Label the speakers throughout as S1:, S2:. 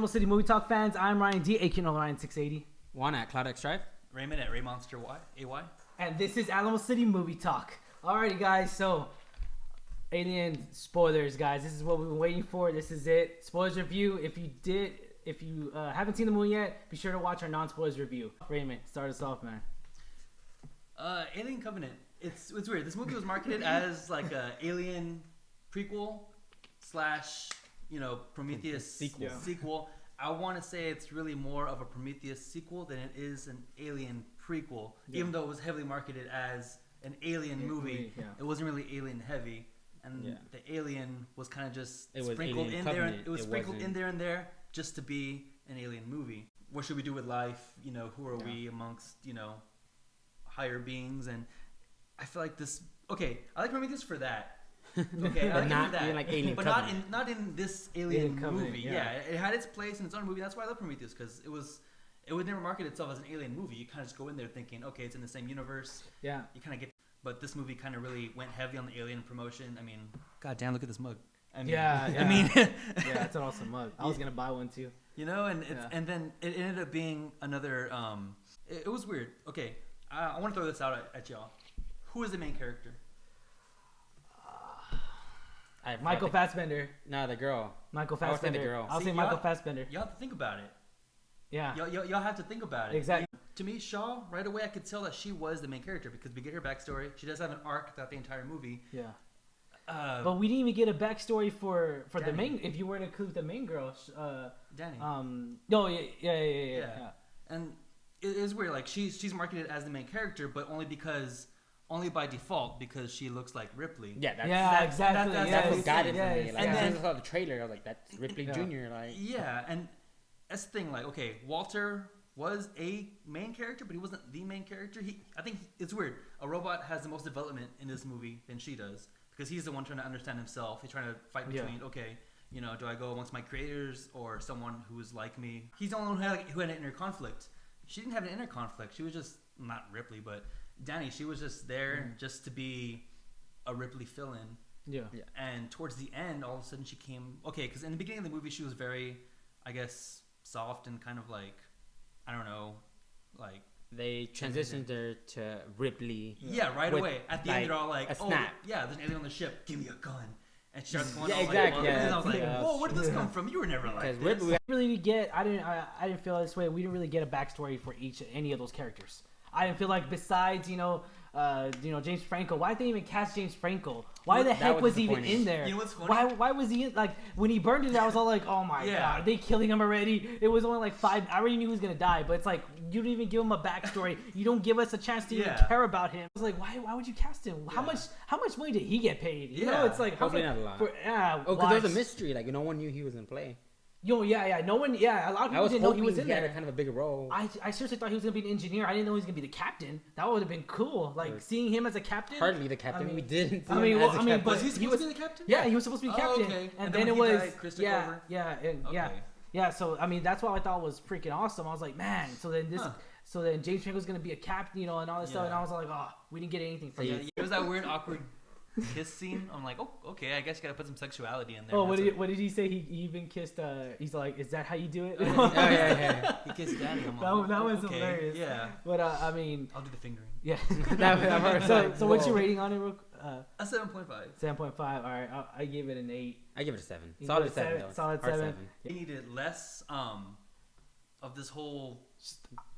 S1: Alamo City Movie Talk fans. I'm Ryan D, aka Ryan680.
S2: Juan at CloudX Drive.
S3: Raymond at Raymonster AY.
S1: And this is Alamo City Movie Talk. Alrighty, guys. So, Alien spoilers, guys. This is what we've been waiting for. This is it. Spoilers review. If you haven't seen the movie yet, be sure to watch our non-spoilers review. Raymond, start us off, man.
S3: Alien Covenant. It's weird. This movie was marketed as like a Alien prequel / Prometheus sequel. I want to say it's really more of a Prometheus sequel than it is an Alien prequel. Yeah. Even though it was heavily marketed as an Alien movie, it wasn't really Alien heavy, and the Alien was kind of just sprinkled in there. It was sprinkled in there and there just to be an Alien movie. What should we do with life? Who are we amongst higher beings? And I feel like this. Okay, I like Prometheus for that. Okay, I like it for that,
S2: like Alien
S3: but not in this Alien movie.
S1: Yeah,
S3: it had its place in its own movie. That's why I love Prometheus, because it would never market itself as an Alien movie. You kind of just go in there thinking, okay, it's in the same universe.
S1: Yeah.
S3: You kind of get, but this movie kind of really went heavy on the Alien promotion. I mean, god damn, look at this mug. I mean,
S1: yeah, it's an awesome mug. I was gonna buy one too.
S3: And then it ended up being another. It was weird. Okay, I want to throw this out at y'all. Who is the main character?
S1: Michael Fassbender.
S2: No, the girl.
S1: Michael Fassbender.
S2: The girl.
S1: I'll say Michael Fassbender.
S3: You have to think about it.
S1: Yeah.
S3: Y'all have to think about it.
S1: Exactly.
S3: To me, Shaw, right away, I could tell that she was the main character because we get her backstory. She does have an arc throughout the entire movie.
S1: Yeah. But we didn't even get a backstory for the main. If you were to include the main girl,
S3: Danny.
S1: No, yeah.
S3: And it is weird. Like she's marketed as the main character, but only by default because she looks like Ripley.
S1: Exactly.
S2: That's what got it for me. Like,
S3: and then
S2: as soon as I saw the trailer, I was like, "That's Ripley Jr." Like,
S3: and that's the thing. Like, okay, Walter was a main character, but he wasn't the main character. I think it's weird. A robot has the most development in this movie than she does because he's the one trying to understand himself. He's trying to fight between do I go amongst my creators or someone who is like me? He's the only one who had an inner conflict. She didn't have an inner conflict. She was just not Ripley, but Danny, she was just there just to be a Ripley fill-in.
S1: Yeah.
S3: And towards the end, all of a sudden she came... Okay, because in the beginning of the movie, she was very, I guess, soft and kind of like, I don't know, like...
S2: They transitioned her to Ripley.
S3: Yeah, right away. At the end, they're all like,
S2: snap.
S3: there's an alien on the ship. Give me a gun. And she starts going
S2: exactly.
S3: And I was like, whoa, where did this come from? You were never like this.
S1: I didn't feel this way. We didn't really get a backstory for any of those characters. I didn't feel like besides, James Franco. Why did they even cast James Franco? Why the heck was he even in there?
S3: You know what's funny?
S1: Why was he in, like, when he burned it, I was all like, oh my god, are they killing him already? It was only like 5. I already knew he was going to die, but it's like, you don't even give him a backstory. You don't give us a chance to even care about him. I was like, why would you cast him? How much money did he get paid? You know, it's like,
S2: hopefully not a lot. Because there was a mystery. Like, no one knew he was in play.
S1: No one. A lot of people didn't know he was in there.
S2: Had kind of a bigger role.
S1: I seriously thought he was gonna be an engineer. I didn't know he was gonna be the captain. That would have been cool. Like seeing him as a captain.
S2: Hardly the captain. We didn't.
S1: But he was
S3: the captain.
S1: Yeah, he was supposed to be captain.
S3: Okay.
S1: And then it was
S3: Christopher.
S1: Yeah. So I mean, that's what I thought was freaking awesome. I was like, man. So then James Franco's gonna be a captain, and all this stuff. And I was like, oh, we didn't get anything from it.
S3: It was that weird, awkward kiss scene. I'm like, oh, okay, I guess you gotta put some sexuality in there.
S1: Oh, what did he say? He even kissed. He's like, is that how you do it?
S3: Yeah. He kissed Danny.
S1: That was hilarious.
S3: Yeah.
S1: But I mean,
S3: I'll do the fingering.
S1: Yeah. So what's your rating on it?
S3: A 7.5.
S1: 7.5. All right, I give it an 8.
S2: I give it a 7. Solid 7.
S1: Solid 7.
S3: He needed less of this whole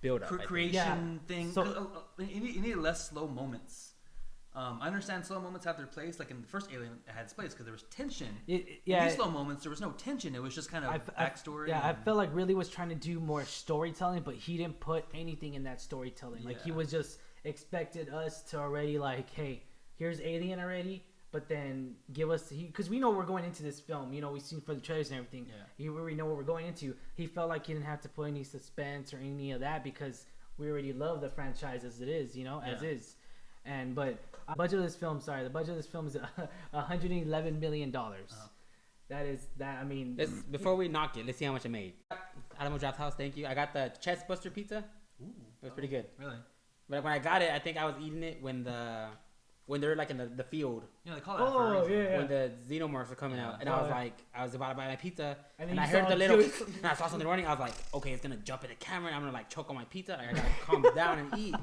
S2: build up
S3: creation thing. So he needed less slow moments. I understand slow moments have their place. Like in the first Alien, it had its place because there was tension. In these slow moments, there was no tension. It was just kind of backstory.
S1: I felt like really was trying to do more storytelling, but he didn't put anything in that storytelling. Like he was just expected us to already like, hey, here's Alien already, but then give us because we know we're going into this film. We've seen for the trailers and everything. We already know what we're going into. He felt like he didn't have to put any suspense or any of that because we already love the franchise as it is. As is. But the budget of this film is $111 million. I mean,
S2: before we knock it, let's see how much it made. Alamo Draft House, thank you. I got the chest buster pizza. It was pretty good.
S3: Really?
S2: But when I got it, I think I was eating it when the when they're like in the field.
S3: They call that for a reason.
S1: Yeah.
S2: When the xenomorphs were coming out, and I was about to buy my pizza, and I
S1: you
S2: heard
S1: saw
S2: the
S1: it
S2: little,
S1: do
S2: and I saw something running. I was like, okay, it's gonna jump in the camera, and I'm gonna like choke on my pizza. I gotta calm down and eat.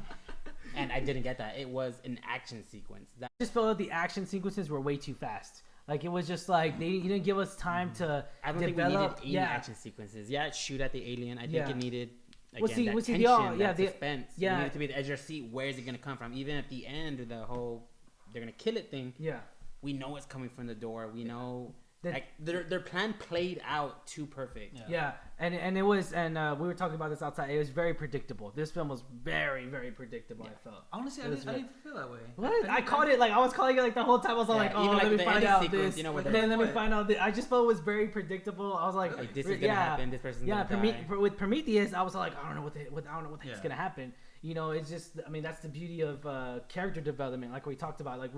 S2: And I didn't get that. It was an action sequence.
S1: I just felt like the action sequences were way too fast. Like, it was just like you didn't give us time to
S2: I don't
S1: develop.
S2: think we needed any action sequences. Yeah, shoot at the alien. I think it needed again
S1: Well, see,
S2: that
S1: well, see,
S2: tension,
S1: yeah,
S2: that suspense.
S1: yeah.
S2: You needed to be at the edge of your seat. Where is it gonna come from? Even at the end, the whole they're gonna kill it thing.
S1: Yeah.
S2: We know it's coming from the door. We know. Like their plan played out too perfect.
S1: Yeah, and it was, and we were talking about this outside. It was very predictable. This film was very, very predictable. I felt.
S3: Honestly, I didn't feel that way.
S1: What? I caught it like I was calling it like the whole time. I was like, oh, let me find out
S2: sequence,
S1: this. Then let me find out this. I just felt it was very predictable. I was like
S2: this is gonna happen. This person's gonna die.
S1: With Prometheus, I was like, I don't know what the heck's gonna happen. It's just, I mean, that's the beauty of character development, like we talked about. Like,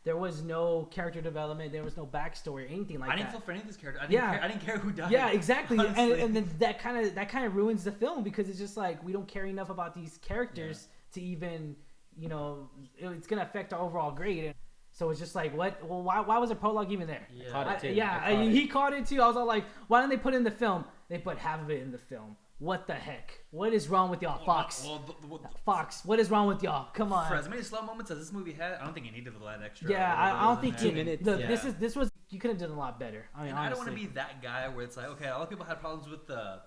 S1: there was no character development, there was no backstory, or anything like that.
S3: I didn't feel for any of these characters. I didn't care who died.
S1: Yeah, exactly. And then that kind of ruins the film, because it's just like we don't care enough about these characters to even, it's gonna affect our overall grade. And so it's just like, what? Well, why was the prologue even there?
S2: Yeah. Caught it too.
S1: He caught it too. I was all like, why didn't they put it in the film? They put half of it in the film. What the heck? What is wrong with y'all, Fox? Fox, what is wrong with y'all? Come on.
S3: For as many slow moments as this movie had, I don't think it needed a lot extra.
S1: Yeah, I don't think
S2: 2 minutes.
S1: Look, this was, you could have done a lot better. I mean,
S3: I don't want to be that guy where it's like, okay, a lot of people had problems with the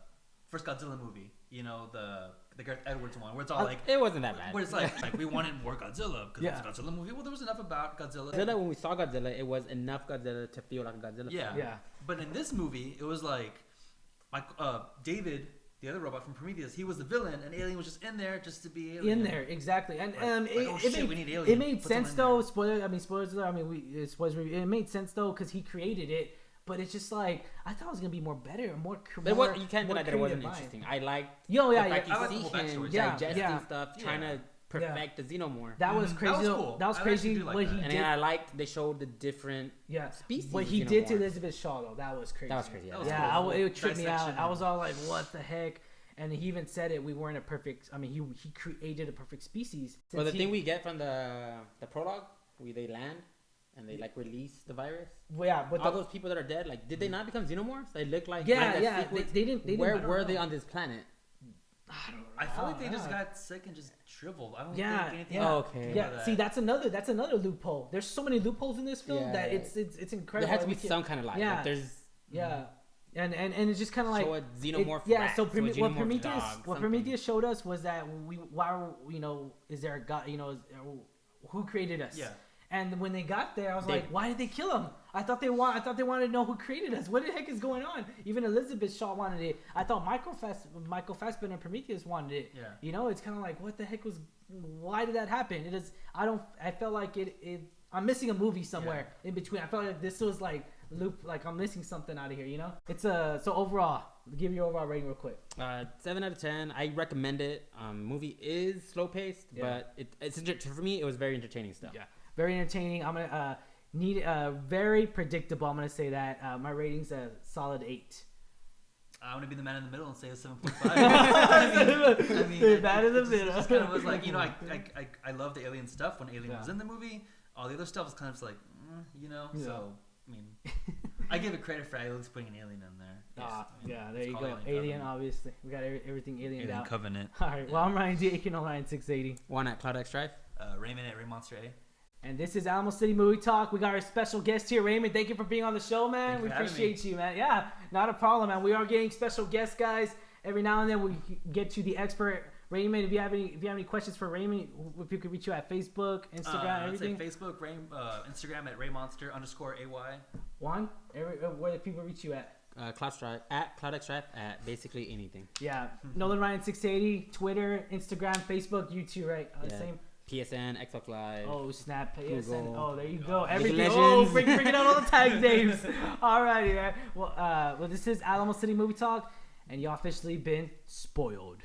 S3: first Godzilla movie. The Gareth Edwards one, where it's all like,
S2: it wasn't that bad.
S3: Where it's like we wanted more Godzilla because it's a Godzilla movie. Well, there was enough about Godzilla.
S2: When we saw Godzilla, it was enough Godzilla to feel like a Godzilla.
S1: Yeah.
S3: But in this movie, it was like, David, the other robot from Prometheus, he was the villain, and Alien was just in there just to be Alien.
S1: In there, exactly. And
S3: we need Alien.
S1: It made sense though. Spoilers. It made sense though because he created it. But it's just like, I thought it was gonna be more better, more.
S2: You can't deny that it wasn't interesting. I liked the fact you see him digesting stuff, trying to perfect the xenomorph.
S1: That was crazy. That was cool. That was crazy. What he did.
S2: And I liked they showed the different species.
S1: What he did to Elizabeth Shaw though, that was crazy. It tripped me out. I was all like, what the heck? And he even said it. We weren't a perfect. I mean, he created a perfect species.
S2: Well, the thing we get from the prologue, they land. And they release the virus.
S1: Well, yeah, but
S2: all those people that are dead, did they not become xenomorphs? They look like
S1: they didn't.
S2: Where were they on this planet?
S1: I don't know.
S3: I feel like they just got sick and just shriveled. I don't think anything.
S1: Yeah. Okay. Yeah. See, that's another loophole. There's so many loopholes in this film that it's incredible.
S2: There has to be some kind of lie.
S1: Yeah. And it's just kind of like
S2: show a xenomorph.
S1: Rat, so what Prometheus showed us was that is there a God? Who created us? Yeah. And when they got there, I was like, "Why did they kill him? I thought they wanted to know who created us. What the heck is going on?" Even Elizabeth Shaw wanted it. I thought Michael Fassbender and Prometheus wanted it. Yeah. It's kind of like, what the heck why did that happen? I felt like I'm missing a movie somewhere in between. I felt like this was like I'm missing something out of here. It's so overall, give your overall rating real quick.
S2: 7 out of 10. I recommend it. Movie is slow paced, but for me it was very entertaining stuff. Yeah.
S1: Very entertaining. I'm gonna very predictable. I'm gonna say that my rating's a solid 8.
S3: I'm gonna be the man in the middle and say a 7.5. I mean,
S1: the man in the middle.
S3: Just kind of was like, I love the Alien stuff when Alien was in the movie. All the other stuff was kind of just like,
S1: Yeah.
S3: So I mean, I give it credit for at least putting an Alien in there.
S1: There you go. Alien, alobviously. We got everything aliened
S3: Alien
S1: out.
S3: Covenant.
S1: All right. Well, I'm Ryan D. Aiken on Line 680.
S2: One at Cloud X Drive.
S3: Raymond at Raymonster A.
S1: And this is Alamo City Movie Talk. We got our special guest here, Raymond. Thank you for being on the show, man. We appreciate you, man. Yeah, not a problem, man. We are getting special guests, guys. Every now and then we get to the expert. Raymond, if you have any questions for Raymond, if people can reach you at Facebook, Instagram, everything.
S3: I'd say Facebook, Instagram at Raymonster_AY.
S1: Juan, where do people reach you at?
S2: Cloud X Drive at basically anything.
S1: Yeah, Nolan Ryan 680, Twitter, Instagram, Facebook, YouTube, right? Same.
S2: PSN, Xbox Live.
S1: Oh, snap. PSN.
S2: Google.
S1: Oh, there you go. Everything. Oh, bringing out all the tag names. All righty, man. Well, this is Alamo City Movie Talk, and y'all officially been spoiled.